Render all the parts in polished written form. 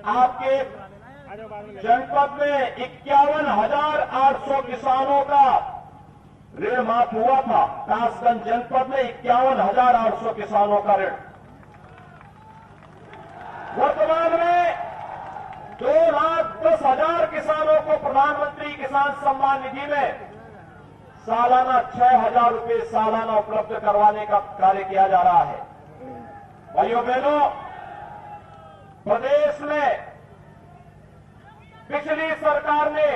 आपके जनपद में 51,800 किसानों का ऋण माफ हुआ था। कासगंज जनपद में 51,800 किसानों का ऋण। वर्तमान में 2,10,000 किसानों को प्रधानमंत्री किसान सम्मान निधि में सालाना 6,000 रुपये सालाना उपलब्ध करवाने का कार्य किया जा रहा है। भाइयों बहनों, प्रदेश में पिछली सरकार ने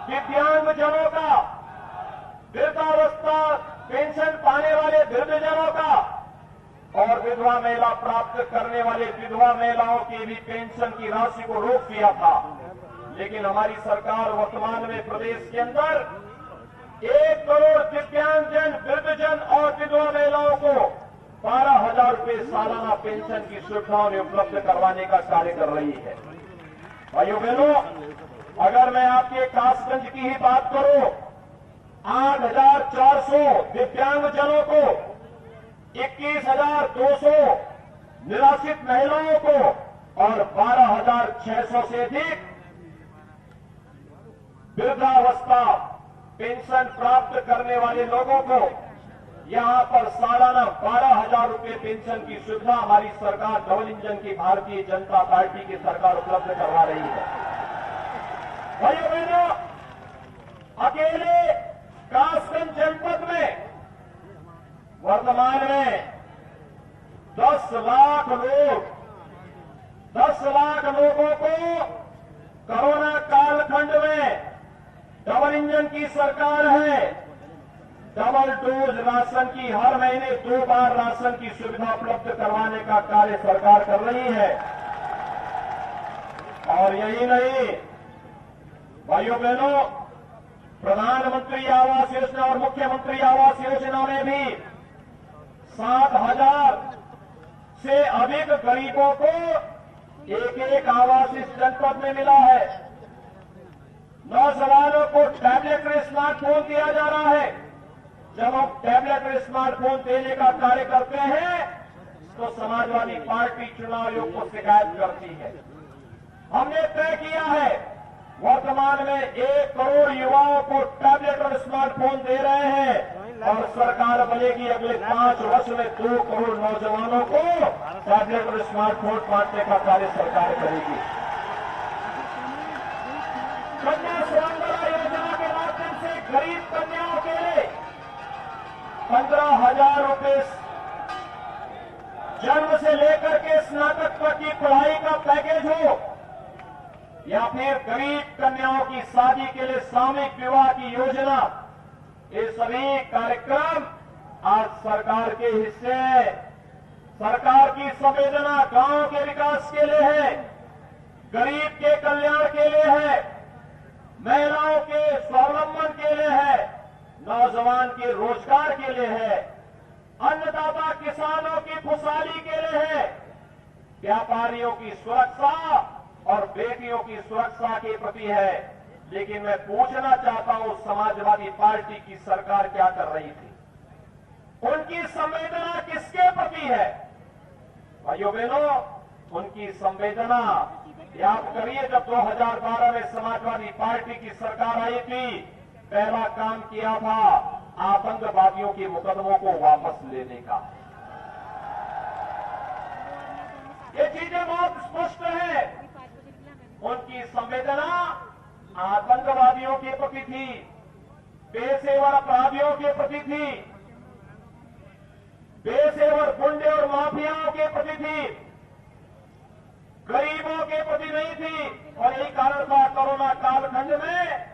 दिव्यांगजनों का, वृद्धावस्था पेंशन पाने वाले वृद्धजनों का और विधवा महिला प्राप्त करने वाले विधवा महिलाओं की भी पेंशन की राशि को रोक दिया था। लेकिन हमारी सरकार वर्तमान में प्रदेश के अंदर 1 करोड़ दिव्यांगजन, वृद्धजन और विधवा महिलाओं को 12,000 रुपये सालाना पेंशन की सुविधाओं उपलब्ध करवाने का कार्य कर रही है। भाइयों बहनों, अगर मैं आपके कासगंज की ही बात करूं, 8,400 दिव्यांगजनों को, 21,200 निराश्रित महिलाओं को और 12,600 से अधिक वृद्धावस्था पेंशन प्राप्त करने वाले लोगों को यहां पर सालाना 12,000 रुपये पेंशन की सुविधा हमारी सरकार, डबल इंजन की भारतीय जनता पार्टी की सरकार उपलब्ध करवा रही है। भाइयों बहनों, अकेले कासगंज जनपद में वर्तमान में 10 लाख लोगों को कोरोना कालखंड में डबल इंजन की सरकार है। डबल डोज राशन की हर महीने 2 बार राशन की सुविधा उपलब्ध करवाने का कार्य सरकार कर रही है। और यही नहीं, भाइयों बहनों, प्रधानमंत्री आवास योजना और मुख्यमंत्री आवास योजना में भी 7,000 से अधिक गरीबों को एक आवास इस जनपद में मिला है। नौजवानों को टैबलेट और स्मार्टफोन दिया जा रहा है। जब हम टैबलेट और स्मार्टफोन देने का कार्य करते हैं तो समाजवादी पार्टी चुनाव आयोग को शिकायत करती है। हमने तय किया है, वर्तमान में 1 करोड़ युवाओं को टैबलेट और स्मार्टफोन दे रहे हैं और सरकार बनेगी अगले 5 वर्ष में 2 करोड़ नौजवानों को टैबलेट और स्मार्टफोन बांटने का कार्य सरकार करेगी। कन्या सुरंगला योजना के माध्यम से गरीब कन्याओं के लिए 15,000 रुपये जन्म से लेकर के स्नातक तक की पढ़ाई का पैकेज हो, या फिर गरीब कन्याओं की शादी के लिए सामूहिक विवाह की योजना, ये सभी कार्यक्रम आज सरकार के हिस्से हैं। सरकार की संवेदना गांव के विकास के लिए है, गरीब के कल्याण के लिए है, महिलाओं के स्वावलंबन के लिए है, नौजवान के रोजगार के लिए है, अन्नदाता किसानों की खुशहाली के लिए है, व्यापारियों की सुरक्षा और बेटियों की सुरक्षा के प्रति है। लेकिन मैं पूछना चाहता हूं, समाजवादी पार्टी की सरकार क्या कर रही थी? उनकी संवेदना किसके प्रति है? भाइयों बहनों, उनकी संवेदना याद करिए, जब 2012 में समाजवादी पार्टी की सरकार आई थी, पहला काम किया था आतंकवादियों के मुकदमों को वापस लेने का। ये चीजें बहुत स्पष्ट है। उनकी संवेदना आतंकवादियों के प्रति थी, पेशेवर अपराधियों के प्रति थी, पेशेवर गुंडे और माफियाओं के प्रति थी, गरीबों के प्रति नहीं थी। और यही कारण था कोरोना कालखंड में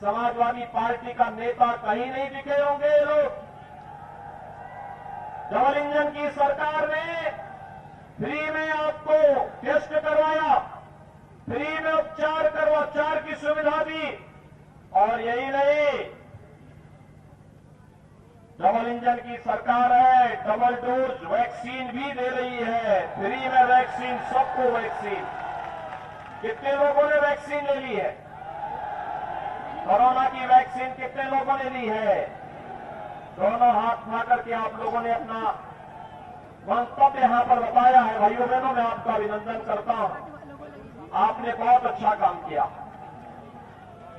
समाजवादी पार्टी का नेता कहीं नहीं दिखे होंगे लोग। डबल इंजन की सरकार ने फ्री में आपको टेस्ट करवाया, फ्री में उपचार की सुविधा दी। और यही नहीं, डबल इंजन की सरकार है, डबल डोज वैक्सीन भी दे रही है, फ्री में वैक्सीन, सबको वैक्सीन। कितने लोगों ने वैक्सीन ले ली है? कोरोना की वैक्सीन कितने लोगों ने ली है? दोनों हाथ उठा करके आप लोगों ने अपना मंतव्य यहां पर बताया है। भाइयों बहनों, मैं आपका अभिनंदन करता हूं, आपने बहुत अच्छा काम किया।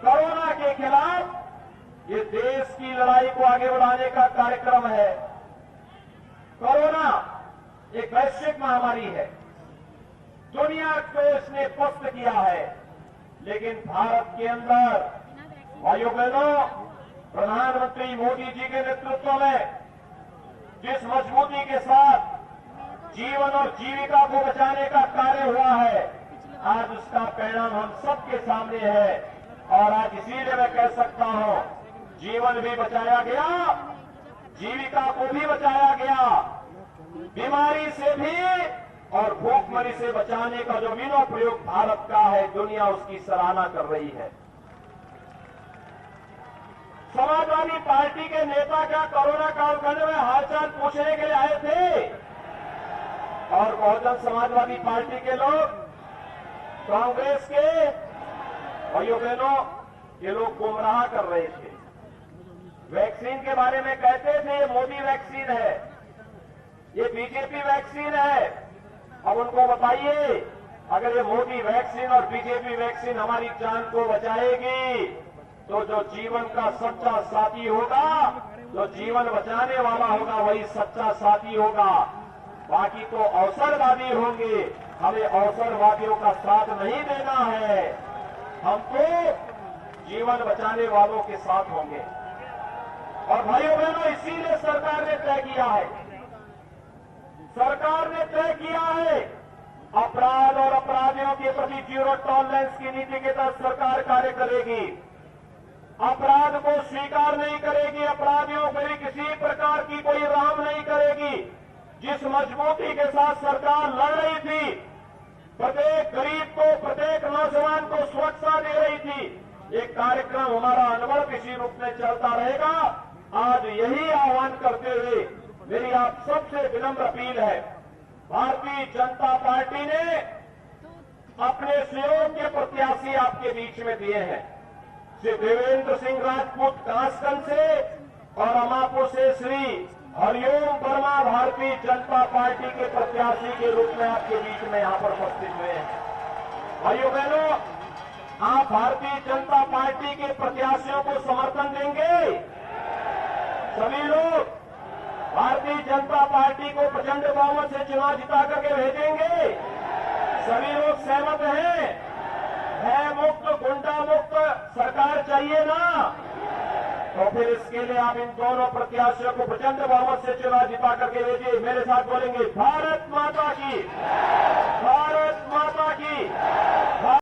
कोरोना के खिलाफ ये देश की लड़ाई को आगे बढ़ाने का कार्यक्रम है। कोरोना एक वैश्विक महामारी है, दुनिया को इसने पस्त किया है, लेकिन भारत के अंदर भाइयों बहनों, प्रधानमंत्री मोदी जी के नेतृत्व में जिस मजबूती के साथ जीवन और जीविका को बचाने का कार्य हुआ है, आज उसका परिणाम हम सबके सामने है। और आज इसीलिए मैं कह सकता हूं, जीवन भी बचाया गया, जीविका को भी बचाया गया, बीमारी से भी और भूखमरी से बचाने का जो मीनो प्रयोग भारत का है, दुनिया उसकी सराहना कर रही है। समाजवादी पार्टी के नेता क्या कोरोना कालखंड में हालचाल पूछने के लिए आए थे? और बहुजन समाजवादी पार्टी के लोग, कांग्रेस के भाइयों बहनों, ये लोग गुमराह कर रहे थे। वैक्सीन के बारे में कहते थे ये मोदी वैक्सीन है, ये बीजेपी वैक्सीन है। अब उनको बताइए, अगर ये मोदी वैक्सीन और बीजेपी वैक्सीन हमारी जान को बचाएगी, तो जो जीवन का सच्चा साथी होगा, जो जीवन बचाने वाला होगा, वही सच्चा साथी होगा। बाकी तो अवसरवादी होंगे, हमें अवसरवादियों का साथ नहीं देना है, हम तो जीवन बचाने वालों के साथ होंगे। और भाइयों बहनों, इसीलिए सरकार ने तय किया है, सरकार ने तय किया है अपराध और अपराधियों के प्रति जीरो टॉलरेंस की नीति के तहत सरकार कार्य करेगी। अपराध को स्वीकार नहीं करेगी, अपराधियों के लिए किसी प्रकार की कोई राम नहीं करेगी। जिस मजबूती के साथ सरकार लड़ रही थी, प्रत्येक गरीब को, प्रत्येक नौजवान को सुरक्षा दे रही थी, एक कार्यक्रम हमारा अनवरत इसी रूप में चलता रहेगा। आज यही आह्वान करते हुए मेरी आप सबसे विनम्र अपील है, भारतीय जनता पार्टी ने अपने सहयोग के प्रत्याशी आपके बीच में दिए हैं। श्री देवेंद्र सिंह राजपूत कासगंज से और अमापुर से श्री हरिओम वर्मा भारतीय जनता पार्टी के प्रत्याशी के रूप में आपके बीच में यहां पर उपस्थित हुए हैं। भाइयों बहनों, आप भारतीय जनता पार्टी के प्रत्याशियों को समर्थन देंगे? सभी लोग भारतीय जनता पार्टी को प्रचंड बहुमत से चुनाव जिता करके भेजेंगे? सभी लोग सहमत हैं? भय मुक्त, गुंडा मुक्त सरकार चाहिए ना? तो फिर इसके लिए आप इन दोनों प्रत्याशियों को प्रचंड बहुमत से चुनाव जिता करके भेजिए। मेरे साथ बोलेंगे, भारत माता की।